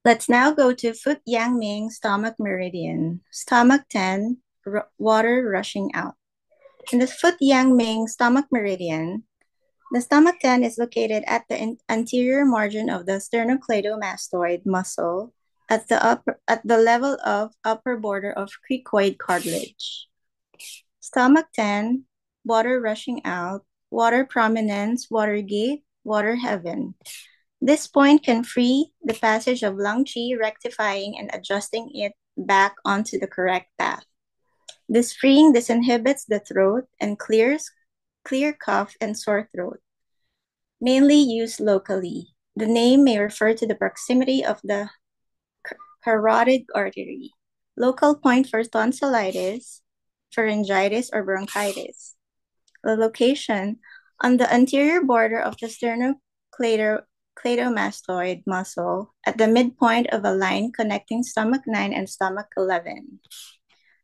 Let's now go to Foot Yang Ming Stomach Meridian. Stomach 10, water rushing out. In the Foot Yang Ming Stomach Meridian, the stomach 10 is located at the anterior margin of the sternocleidomastoid muscle at the level of upper border of cricoid cartilage. Stomach 10, water rushing out, water prominence, water gate, water heaven. This point can free the passage of lung qi, rectifying and adjusting it back onto the correct path. This freeing disinhibits the throat and clear cough and sore throat. Mainly used locally. The name may refer to the proximity of the carotid artery. Local point for tonsillitis, pharyngitis, or bronchitis. The location on the anterior border of the sternocleidomastoid muscle at the midpoint of a line connecting stomach 9 and stomach 11.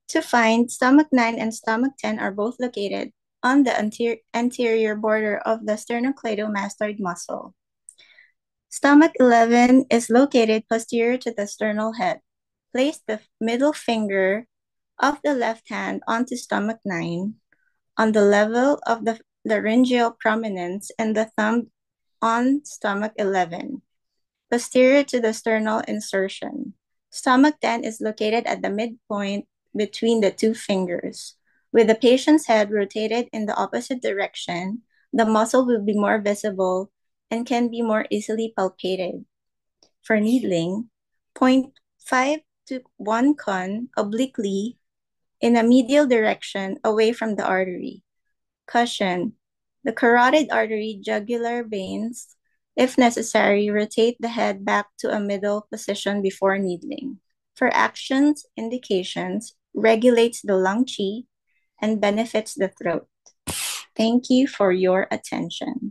To find, stomach 9 and stomach 10 are both located on the anterior border of the sternocleidomastoid muscle. Stomach 11 is located posterior to the sternal head. Place the middle finger of the left hand onto stomach 9 on the level of the laryngeal prominence and the thumb on stomach 11, posterior to the sternal insertion. Stomach 10 is located at the midpoint between the two fingers. With the patient's head rotated in the opposite direction, the muscle will be more visible and can be more easily palpated. For needling, 0.5 to 1 con obliquely in a medial direction away from the artery. Caution: the carotid artery jugular veins, if necessary, rotate the head back to a middle position before needling. For actions, indications, regulates the lung qi, and benefits the throat. Thank you for your attention.